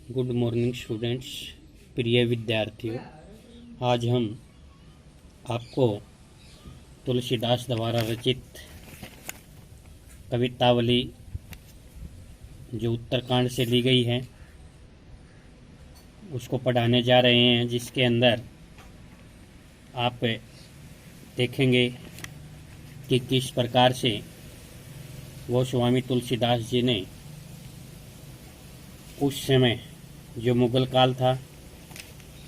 Good morning students, प्रिय विद्यार्थियों। आज हम आपको तुलसीदास द्वारा रचित कवितावली जो उत्तरकांड से ली गई है उसको पढ़ाने जा रहे हैं, जिसके अंदर आप देखेंगे कि किस प्रकार से गोस्वामी तुलसीदास जी ने उस समय जो मुगल काल था,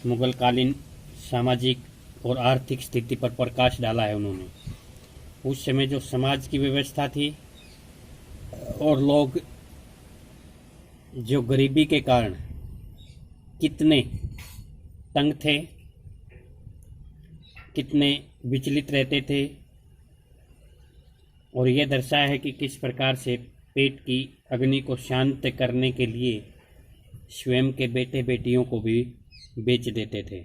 मुगल कालीन सामाजिक और आर्थिक स्थिति पर प्रकाश डाला है उन्होंने। उस समय जो समाज की व्यवस्था थी और लोग जो गरीबी के कारण कितने तंग थे, कितने विचलित रहते थे, और यह दर्शाया है कि किस प्रकार से पेट की अग्नि को शांत करने के लिए स्वयं के बेटे बेटियों को भी बेच देते थे।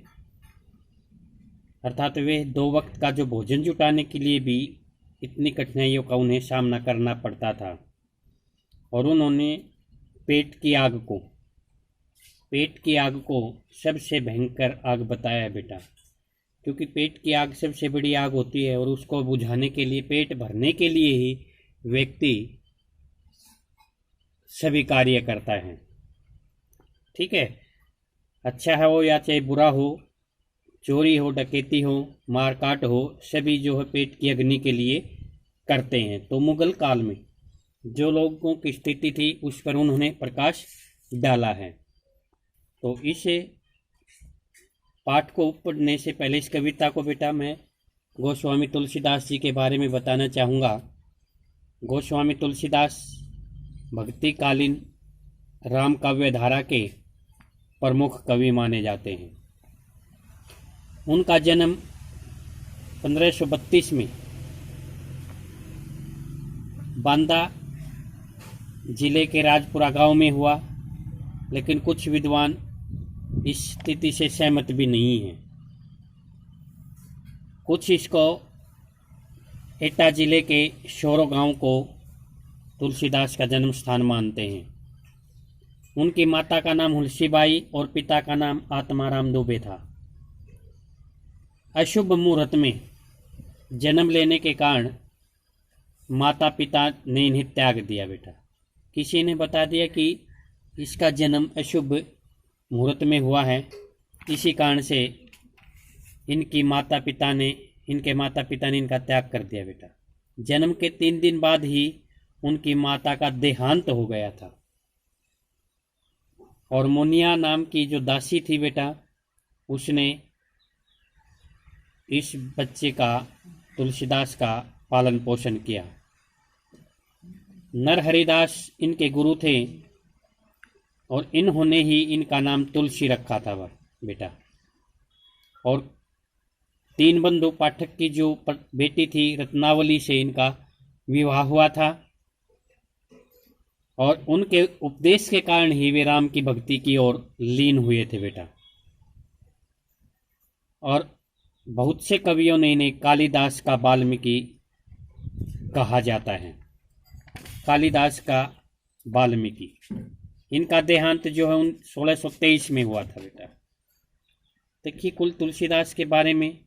अर्थात वे दो वक्त का जो भोजन जुटाने के लिए भी इतनी कठिनाइयों का उन्हें सामना करना पड़ता था। और उन्होंने पेट की आग को सबसे भयंकर आग बताया है बेटा, क्योंकि पेट की आग सबसे बड़ी आग होती है और उसको बुझाने के लिए, पेट भरने के लिए ही व्यक्ति सभी कार्य करता है। ठीक है, अच्छा है हो या चाहे बुरा हो, चोरी हो, डकैती हो, मारकाट हो, सभी जो है पेट की अग्नि के लिए करते हैं। तो मुगल काल में जो लोगों की स्थिति थी उस पर उन्होंने प्रकाश डाला है। तो इस पाठ को पढ़ने से पहले, इस कविता को बेटा मैं गोस्वामी तुलसीदास जी के बारे में बताना चाहूँगा। गोस्वामी तुलसीदास भक्ति कालीन राम काव्य धारा के प्रमुख कवि माने जाते हैं। उनका जन्म 1532 में बांदा जिले के राजपुरा गांव में हुआ, लेकिन कुछ विद्वान इस स्थिति से सहमत भी नहीं हैं। कुछ इसको एटा जिले के शोरो गांव को तुलसीदास का जन्म स्थान मानते हैं। उनकी माता का नाम हुलसीबाई और पिता का नाम आत्माराम दुबे था। अशुभ मुहूर्त में जन्म लेने के कारण माता पिता ने इन्हें त्याग दिया बेटा। किसी ने बता दिया कि इसका जन्म अशुभ मुहूर्त में हुआ है, इसी कारण से इनके माता पिता ने इनका त्याग कर दिया बेटा। जन्म के 3 दिन बाद ही उनकी माता का देहांत हो गया था। और मोनिया नाम की जो दासी थी बेटा, उसने इस बच्चे का, तुलसीदास का पालन पोषण किया। नरहरिदास इनके गुरु थे और इन्होंने ही इनका नाम तुलसी रखा था बेटा। और 3 बंधु पाठक की जो बेटी थी रत्नावली से इनका विवाह हुआ था, और उनके उपदेश के कारण ही वे राम की भक्ति की ओर लीन हुए थे बेटा। और बहुत से कवियों ने इन्हें कालिदास का वाल्मीकि कहा जाता है। कालिदास का वाल्मीकि। इनका देहांत जो है 1623 में हुआ था बेटा। देखिए, कुल तुलसीदास के बारे में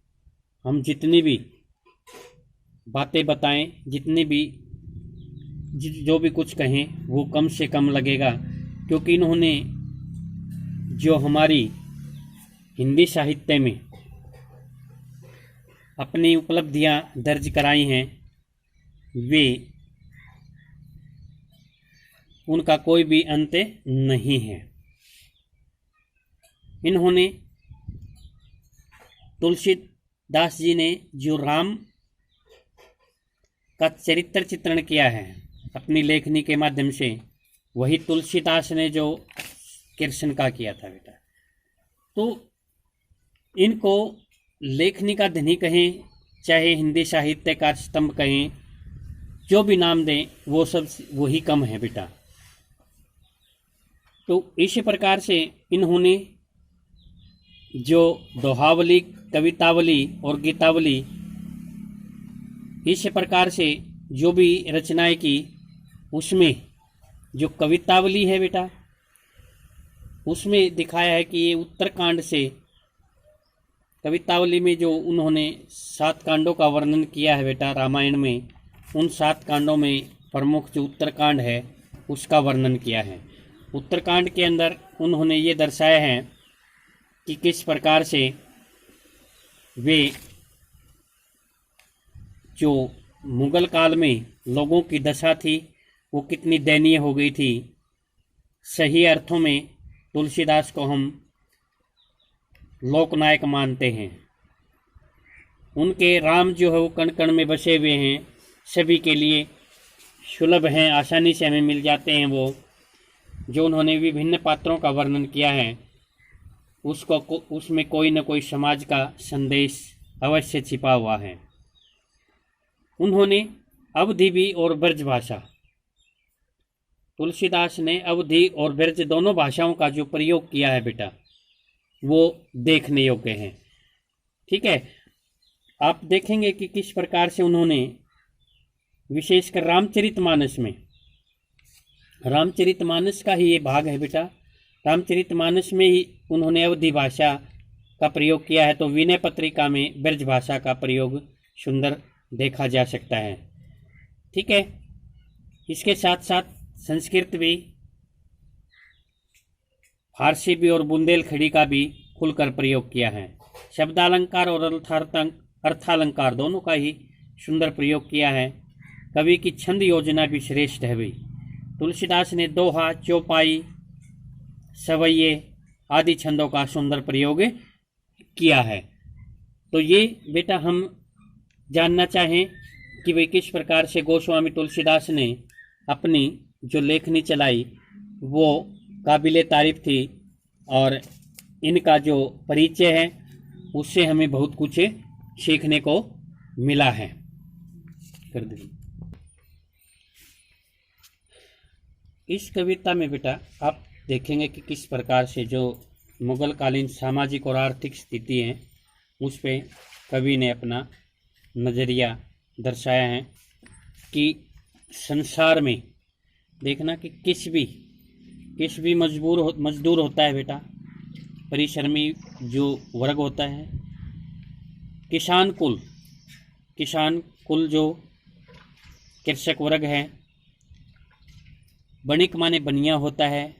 हम जितनी भी बातें बताएं, जितनी भी जो भी कुछ कहें, वो कम से कम लगेगा, क्योंकि इन्होंने जो हमारी हिंदी साहित्य में अपनी उपलब्धियां दर्ज कराई हैं, वे उनका कोई भी अंत नहीं है। इन्होंने, तुलसीदास जी ने जो राम का चरित्र चित्रण किया है अपनी लेखनी के माध्यम से, वही तुलसीदास ने जो कृष्ण का किया था बेटा। तो इनको लेखनी का धनी कहें, चाहे हिंदी साहित्य का स्तंभ कहें, जो भी नाम दें, वो सब वही कम है बेटा। तो इसी प्रकार से इन्होंने जो दोहावली, कवितावली और गीतावली, इस प्रकार से जो भी रचनाएं की, उसमें जो कवितावली है बेटा, उसमें दिखाया है कि ये उत्तरकांड से कवितावली में जो उन्होंने 7 कांडों का वर्णन किया है बेटा रामायण में, उन 7 कांडों में प्रमुख जो उत्तरकांड है उसका वर्णन किया है। उत्तरकांड के अंदर उन्होंने ये दर्शाया है कि किस प्रकार से वे जो मुगल काल में लोगों की दशा थी वो कितनी दयनीय हो गई थी। सही अर्थों में तुलसीदास को हम लोकनायक मानते हैं। उनके राम जो है वो कण कण में बसे हुए हैं, सभी के लिए सुलभ हैं, आसानी से हमें मिल जाते हैं। वो जो उन्होंने विभिन्न पात्रों का वर्णन किया है उसमें कोई न कोई समाज का संदेश अवश्य छिपा हुआ है। उन्होंने अवधी भी और ब्रज भाषा, तुलसीदास ने अवधी और ब्रज दोनों भाषाओं का जो प्रयोग किया है बेटा वो देखने योग्य है। ठीक है, आप देखेंगे कि किस प्रकार से उन्होंने विशेषकर रामचरितमानस का ही ये भाग है बेटा। रामचरितमानस में ही उन्होंने अवधी भाषा का प्रयोग किया है, तो विनय पत्रिका में ब्रज भाषा का प्रयोग सुंदर देखा जा सकता है। ठीक है, इसके साथ साथ संस्कृत भी, फारसी भी और बुंदेलखंडी का भी खुलकर प्रयोग किया है। शब्दालंकार और अर्थालंकार दोनों का ही सुंदर प्रयोग किया है। कवि की छंद योजना भी श्रेष्ठ है भाई। तुलसीदास ने दोहा, चौपाई, सवैये आदि छंदों का सुंदर प्रयोग किया है। तो ये बेटा हम जानना चाहें कि भाई किस प्रकार से गोस्वामी तुलसीदास ने अपनी जो लेखनी चलाई वो काबिले तारीफ थी, और इनका जो परिचय है उससे हमें बहुत कुछ सीखने को मिला है। कर दीजिए। इस कविता में बेटा आप देखेंगे कि किस प्रकार से जो मुगल कालीन सामाजिक और आर्थिक स्थिति है उस पे कवि ने अपना नज़रिया दर्शाया है कि संसार में देखना कि किस भी मजदूर होता है बेटा, परिश्रमी जो वर्ग होता है, किसान कुल जो कृषक वर्ग है, बणिक माने बनिया होता है,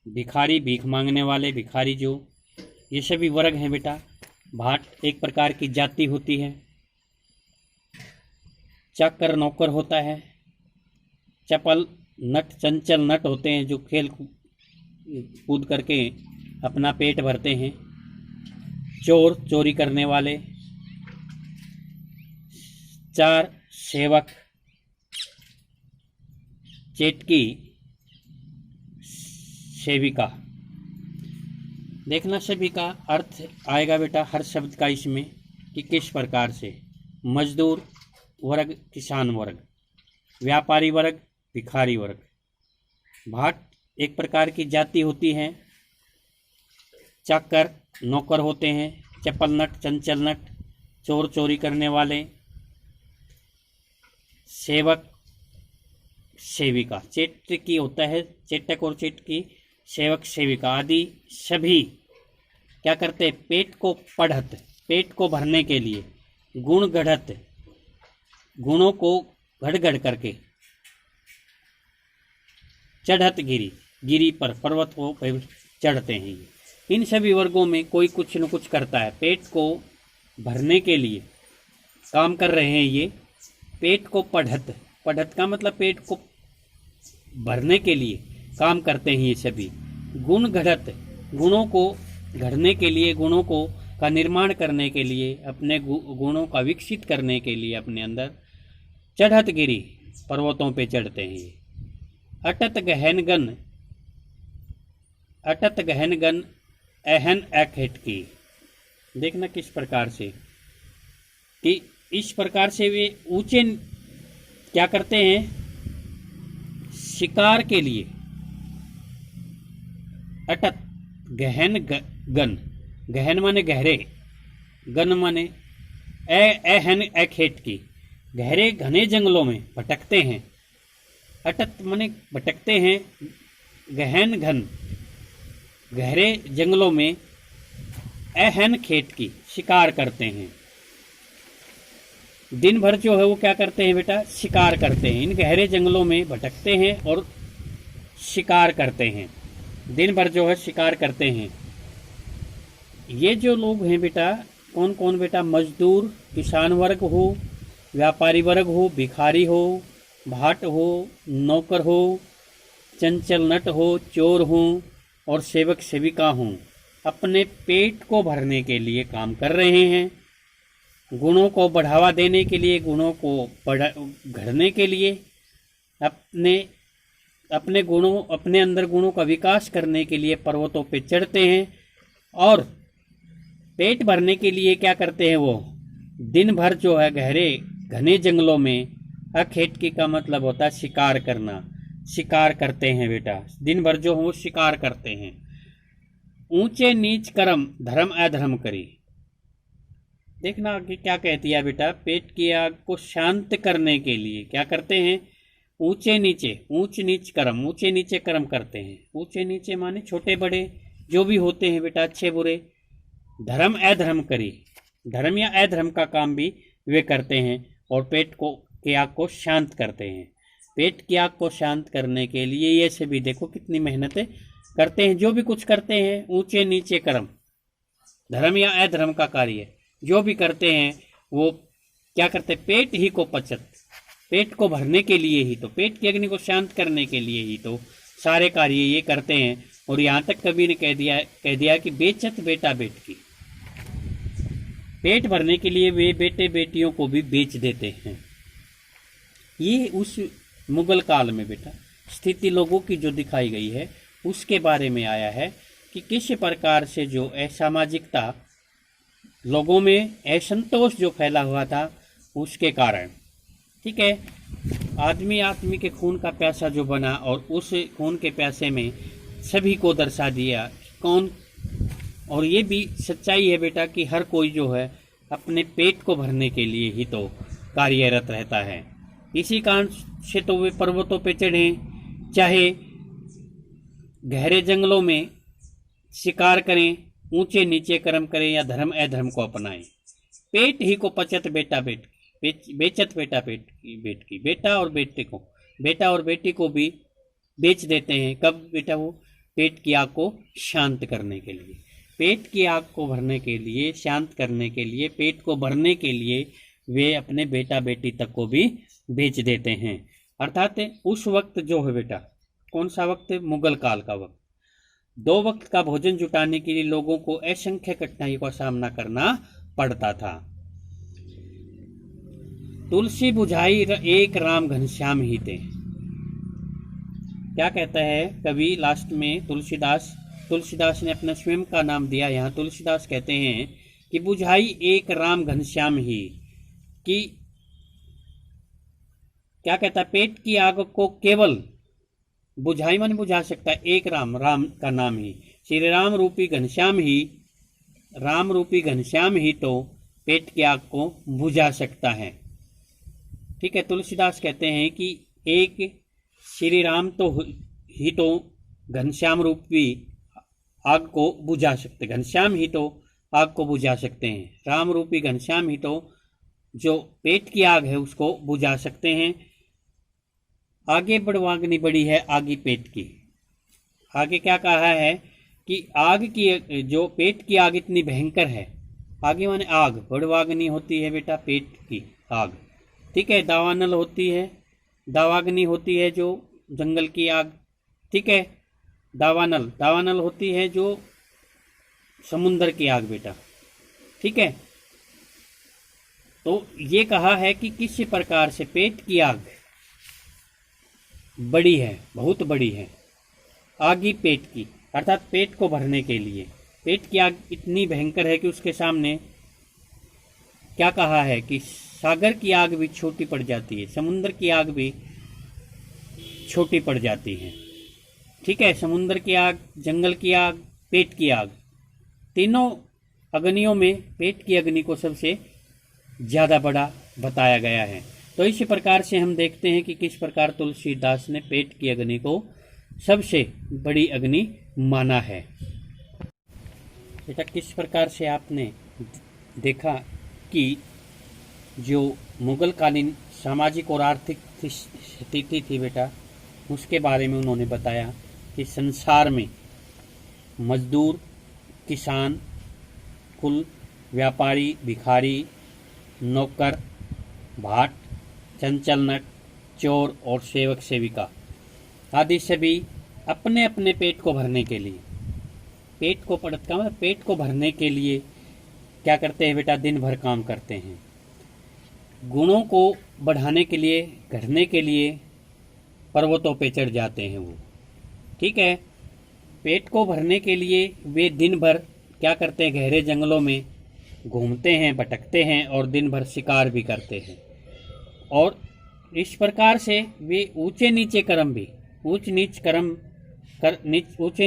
भिखारी भीख मांगने वाले भिखारी जो, ये सभी वर्ग हैं बेटा। भाट एक प्रकार की जाति होती है, चाकर नौकर होता है, चपल नट चंचल नट होते हैं जो खेल कूद करके अपना पेट भरते हैं, चोर चोरी करने वाले, चार सेवक, चेटकी सेविका। देखना सभी का अर्थ आएगा बेटा हर शब्द का इसमें कि किस प्रकार से मजदूर वर्ग, किसान वर्ग, व्यापारी वर्ग, भिखारी वर्ग। भाट एक प्रकार की जाति होती है, चाकर नौकर होते हैं, चपल नट चंचल नट चोर चोरी करने वाले, सेवक सेविका, चेटकी होता है चेटक और चेटकी, सेवक सेविका आदि सभी क्या करते हैं, पेट को पढ़त, पेट को भरने के लिए गुण गढ़त, गुणों को घड़ घड़ करके चढ़त गिरी पर, पर्वत को चढ़ते हैं। इन सभी वर्गों में कोई कुछ न कुछ करता है, पेट को भरने के लिए काम कर रहे हैं। ये पेट को पढ़त का मतलब पेट को भरने के लिए काम करते हैं ये सभी। गुण घड़त, गुणों को घड़ने के लिए, गुणों को का निर्माण करने के लिए, अपने गुणों का विकसित करने के लिए अपने अंदर चढ़त गिरी, पर्वतों पे चढ़ते हैं। अटत गहन गन एहन एखेट की। देखना किस प्रकार से कि इस प्रकार से वे ऊंचे क्या करते हैं, शिकार के लिए। अटत गहन गन, गहन माने गहरे, गन माने एहन एखेट की, गहरे घने जंगलों में भटकते हैं। अटत माने भटकते हैं, गहन घन गहरे जंगलों में अहन खेत की शिकार करते हैं। दिन भर जो है वो क्या करते हैं बेटा, शिकार करते हैं। इन गहरे जंगलों में भटकते हैं और शिकार करते हैं। दिन भर जो है शिकार करते हैं। ये जो लोग हैं बेटा, कौन कौन बेटा, मजदूर, किसान वर्ग हो, व्यापारी वर्ग हो, भिखारी हो, भाट हो, नौकर हो, चंचल नट हो, चोर हो और सेवक सेविका हों, अपने पेट को भरने के लिए काम कर रहे हैं। गुणों को बढ़ावा देने के लिए, गुणों को घड़ने के लिए, अपने गुणों, अपने अंदर गुणों का विकास करने के लिए पर्वतों पे चढ़ते हैं। और पेट भरने के लिए क्या करते हैं, वो दिन भर जो है गहरे घने जंगलों में, अखेटकी का मतलब होता है शिकार करना, शिकार करते हैं बेटा। दिन भर जो है वो शिकार करते हैं। ऊंचे नीच कर्म धर्म अधर्म करी। देखना आगे क्या कहती है बेटा, पेट की आग को शांत करने के लिए क्या करते हैं, ऊंचे नीचे, ऊंच नीच कर्म, ऊंचे नीचे कर्म करते हैं। ऊंचे नीचे माने छोटे बड़े जो भी होते हैं बेटा, अच्छे बुरे। धर्म अधर्म करी, धर्म या अधर्म का काम भी वे करते हैं और पेट को की आग को शांत करते हैं। पेट की आग को शांत करने के लिए ये सभी देखो कितनी मेहनतें करते हैं। जो भी कुछ करते हैं ऊंचे नीचे कर्म, धर्म या अधर्म का कार्य जो भी करते हैं वो क्या करते हैं, पेट ही को पचत, पेट को भरने के लिए ही तो, पेट की अग्नि को शांत करने के लिए ही तो सारे कार्य ये करते हैं। और यहाँ तक कवि ने कह दिया कि बेचत बेटा बेट की, पेट भरने के लिए वे बेटे बेटियों को भी बेच देते हैं। ये उस मुगल काल में बेटा स्थिति लोगों की जो दिखाई गई है उसके बारे में आया है कि किस प्रकार से जो असामाजिकता लोगों में, असंतोष जो फैला हुआ था उसके कारण, ठीक है, आदमी के खून का प्यासा जो बना और उस खून के प्यासे में सभी को दर्शा दिया कौन। और ये भी सच्चाई है बेटा कि हर कोई जो है अपने पेट को भरने के लिए ही तो कार्यरत रहता है। इसी कारण से तो वे पर्वतों पे चढ़े, चाहे गहरे जंगलों में शिकार करें, ऊंचे नीचे कर्म करें या धर्म अधर्म को अपनाएं। पेट ही को पचत बेटा बेट की, बेचत बेटा बेट की, बेटा और बेटे को, बेटा और बेटी को भी बेच देते हैं। कब बेटा, वो पेट की आग को शांत करने के लिए, पेट की आग को भरने के लिए, शांत करने के लिए, पेट को भरने के लिए वे अपने बेटा बेटी तक को भी बेच देते हैं। अर्थात उस वक्त जो है बेटा, कौन सा वक्त, मुगल काल का वक्त, 2 वक्त का भोजन जुटाने के लिए लोगों को असंख्य कठिनाइयों का सामना करना पड़ता था। तुलसी बुझाई एक राम घनश्याम ही थे। क्या कहता है कवि लास्ट में, तुलसीदास ने अपना स्वयं का नाम दिया। यहाँ तुलसीदास कहते हैं कि बुझाई एक राम घनश्याम ही, कि क्या कहता है, पेट की आग को केवल बुझाई मन बुझा सकता है एक राम, राम का नाम ही, श्री राम रूपी घनश्याम ही, राम रूपी घनश्याम ही तो पेट की आग को बुझा सकता है। ठीक है, तुलसीदास कहते हैं कि एक श्री राम तो ही तो घनश्याम रूपी आग को बुझा सकते, घनश्याम ही तो आग को बुझा सकते हैं। राम रूपी घनश्याम ही तो जो पेट की आग है उसको बुझा सकते हैं। आगे बढ़वाग्नि बड़ी है आगे पेट की। आगे क्या कहा है कि आग की, जो पेट की आग इतनी भयंकर है, आगे माने आग, बढ़वाग्नि होती है बेटा पेट की आग, ठीक है। दावानल होती है, दावाग्नि होती है जो जंगल की आग, ठीक है। दावानल होती है जो समुद्र की आग बेटा, ठीक है। तो ये कहा है कि किस प्रकार से पेट की आग बड़ी है, बहुत बड़ी है। आगी पेट की, अर्थात पेट को भरने के लिए पेट की आग इतनी भयंकर है कि उसके सामने क्या कहा है कि सागर की आग भी छोटी पड़ जाती है, समुद्र की आग भी छोटी पड़ जाती है, ठीक है। समुद्र की आग, जंगल की आग, पेट की आग, तीनों अग्नियों में पेट की अग्नि को सबसे ज़्यादा बड़ा बताया गया है। तो इसी प्रकार से हम देखते हैं कि किस प्रकार तुलसीदास ने पेट की अग्नि को सबसे बड़ी अग्नि माना है। बेटा किस प्रकार से आपने देखा कि जो मुगल कालीन सामाजिक और आर्थिक स्थिति थी बेटा, उसके बारे में उन्होंने बताया कि संसार में मजदूर, किसान, कुल, व्यापारी, भिखारी, नौकर, भाट, चंचल नट, चोर और सेवक सेविका आदि सभी अपने अपने पेट को भरने के लिए, पेट को भरने के लिए क्या करते हैं बेटा, दिन भर काम करते हैं। गुणों को बढ़ाने के लिए, घटने के लिए पर्वतों पे चढ़ जाते हैं वो। ठीक है, पेट को भरने के लिए वे दिन भर क्या करते हैं, गहरे जंगलों में घूमते हैं, भटकते हैं और दिन भर शिकार भी करते हैं। और इस प्रकार से वे ऊंचे नीचे कर्म भी, ऊंचे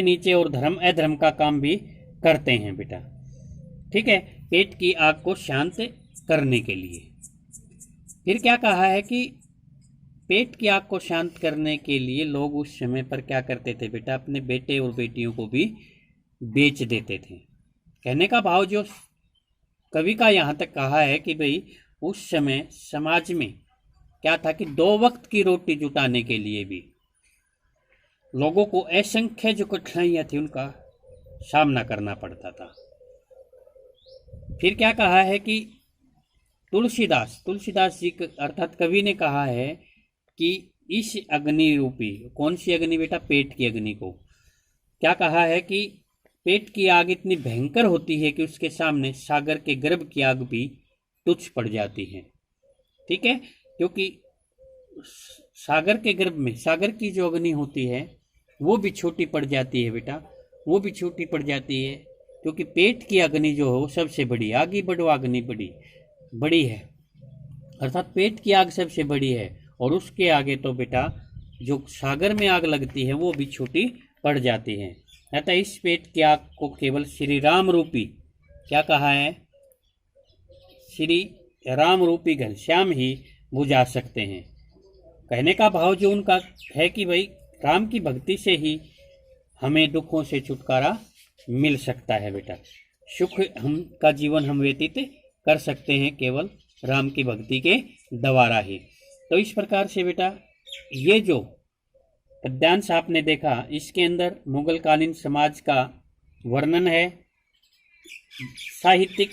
नीचे और धर्म अधर्म का काम भी करते हैं बेटा। ठीक है, पेट की आग को शांत करने के लिए। फिर क्या कहा है कि पेट की आग को शांत करने के लिए लोग उस समय पर क्या करते थे बेटा, अपने बेटे और बेटियों को भी बेच देते थे। कहने का भाव जो कवि का यहाँ तक कहा है कि भाई उस समय समाज में क्या था कि 2 वक्त की रोटी जुटाने के लिए भी लोगों को असंख्य जो कठिनाइयाँ थी उनका सामना करना पड़ता था। फिर क्या कहा है कि तुलसीदास जी अर्थात कवि ने कहा है कि इस अग्नि रूपी, कौन सी अग्नि बेटा, पेट की अग्नि को क्या कहा है कि पेट की आग इतनी भयंकर होती है कि उसके सामने सागर के गर्भ की आग भी तुच्छ पड़ जाती है। ठीक है, क्योंकि सागर के गर्भ में सागर की जो अग्नि होती है वो भी छोटी पड़ जाती है बेटा, वो भी छोटी पड़ जाती है, क्योंकि पेट की अग्नि जो है वो सबसे बड़ी, आगे बढ़ो अग्नि बड़ी है, अर्थात पेट की आग सबसे बड़ी है। और उसके आगे तो बेटा जो सागर में आग लगती है वो भी छोटी पड़ जाती है। अतः इस पेट की आग को केवल श्री राम रूपी, क्या कहा है, श्री राम रूपी घनश्याम ही बुझा सकते हैं। कहने का भाव जो उनका है कि भाई राम की भक्ति से ही हमें दुखों से छुटकारा मिल सकता है बेटा, सुख हम का जीवन हम व्यतीत कर सकते हैं केवल राम की भक्ति के द्वारा ही। तो इस प्रकार से बेटा ये जो पद्यांश आपने देखा, इसके अंदर मुगल कालीन समाज का वर्णन है, साहित्यिक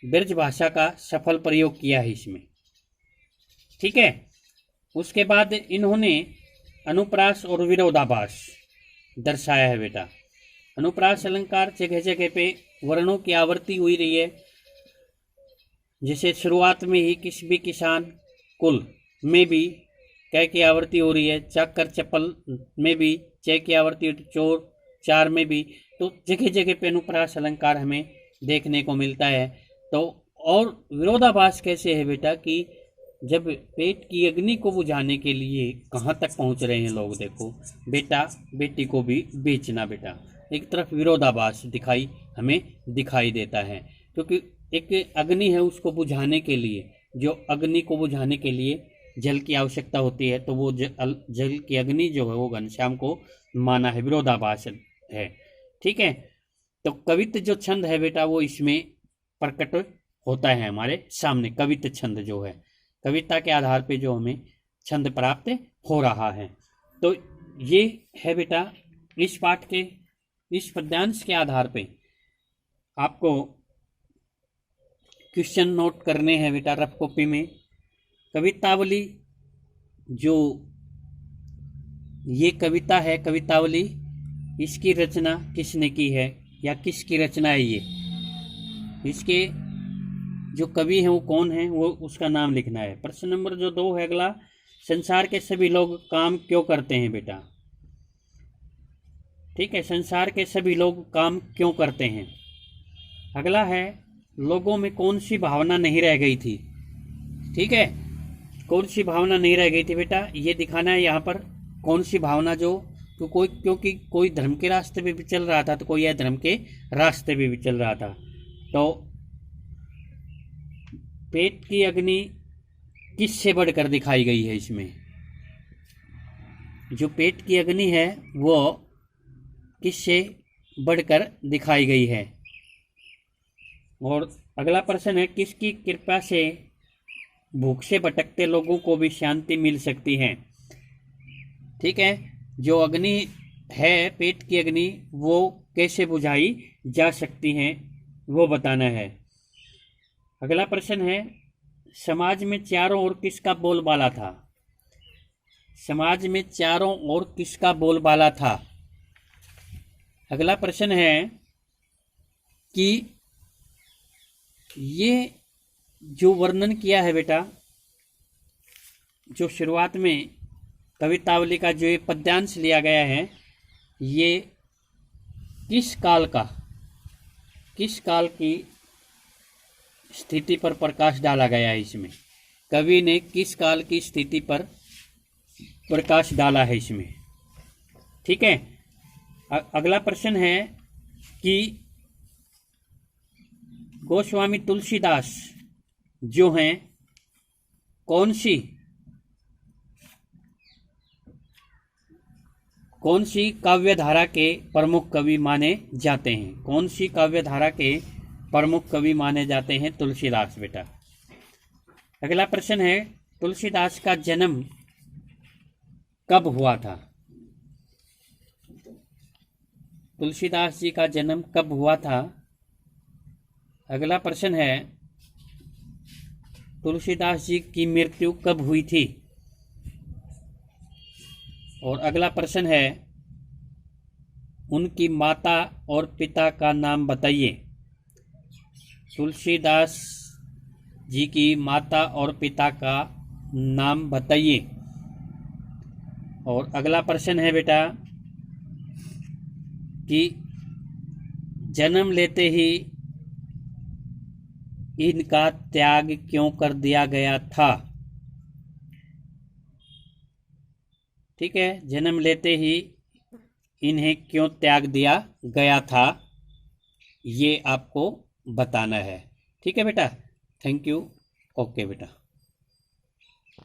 ब्रज भाषा का सफल प्रयोग किया है इसमें। ठीक है, उसके बाद इन्होंने अनुप्रास और विरोधाभास दर्शाया है बेटा। अनुप्रास अलंकार जगह जगह पे वर्णों की आवृत्ति हुई रही है, जैसे शुरुआत में ही किस भी किसान कुल में भी कै की आवृत्ति हो रही है, चाकर चप्पल में भी च की आवृत्ति हो रही है, चोर चार में भी, तो जगह जगह पे अनुप्रास अलंकार हमें देखने को मिलता है। तो और विरोधाभास कैसे है बेटा कि जब पेट की अग्नि को बुझाने के लिए कहाँ तक पहुँच रहे हैं लोग, देखो बेटा बेटी को भी बेचना बेटा, एक तरफ विरोधाभास हमें दिखाई देता है, क्योंकि एक अग्नि है उसको बुझाने के लिए, जो अग्नि को बुझाने के लिए जल की आवश्यकता होती है, तो वो जल की अग्नि जो है वो घनश्याम को माना है, विरोधाभास है। ठीक है, तो कवित जो छंद है बेटा वो इसमें प्रकट होता है हमारे सामने। कवित छंद जो है, कविता के आधार पे जो हमें छंद प्राप्त हो रहा है, तो ये है बेटा इस पाठ के, इस पद्यांश के आधार पे आपको क्वेश्चन नोट करने हैं बेटा रफ कॉपी में। कवितावली, जो ये कविता है कवितावली, इसकी रचना किसने की है या किसकी रचना है ये, इसके जो कवि हैं वो कौन है, वो उसका नाम लिखना है। प्रश्न नंबर जो 2 है अगला, संसार के सभी लोग काम क्यों करते हैं बेटा। ठीक है, संसार के सभी लोग काम क्यों करते हैं। अगला है, लोगों में कौन सी भावना नहीं रह गई थी। ठीक है, कौन सी भावना नहीं रह गई थी बेटा, ये दिखाना है यहाँ पर, कौन सी भावना जो क्योंकि कोई धर्म के रास्ते पे भी चल रहा था तो कोई अधर्म के रास्ते पे भी चल रहा था। तो पेट की अग्नि किससे बढ़कर दिखाई गई है इसमें, जो पेट की अग्नि है वो किससे बढ़कर दिखाई गई है। और अगला प्रश्न है, किसकी कृपा से भूख से भटकते लोगों को भी शांति मिल सकती है। ठीक है, जो अग्नि है, पेट की अग्नि, वो कैसे बुझाई जा सकती है वो बताना है। अगला प्रश्न है, समाज में चारों ओर किसका बोलबाला था। समाज में चारों ओर किसका बोलबाला था। अगला प्रश्न है कि ये जो वर्णन किया है बेटा, जो शुरुआत में कवितावली का जो ये पद्यांश लिया गया है, ये किस काल की स्थिति पर प्रकाश डाला गया है। इसमें कवि ने किस काल की स्थिति पर प्रकाश डाला है इसमें। ठीक है, अगला प्रश्न है कि गोस्वामी तुलसीदास जो हैं कौन सी काव्यधारा के प्रमुख कवि माने जाते हैं। कौन सी काव्यधारा के प्रमुख कवि माने जाते हैं। तुलसीदास बेटा। अगला प्रश्न है, तुलसीदास का जन्म कब हुआ था। तुलसीदास जी का जन्म कब हुआ था। अगला प्रश्न है, तुलसीदास जी की मृत्यु कब हुई थी। और अगला प्रश्न है, उनकी माता और पिता का नाम बताइए। तुलसीदास जी की माता और पिता का नाम बताइए। और अगला प्रश्न है बेटा कि जन्म लेते ही इनका त्याग क्यों कर दिया गया था। ठीक है, जन्म लेते ही इन्हें क्यों त्याग दिया गया था, ये आपको बताना है। ठीक है बेटा, थैंक यू। ओके बेटा।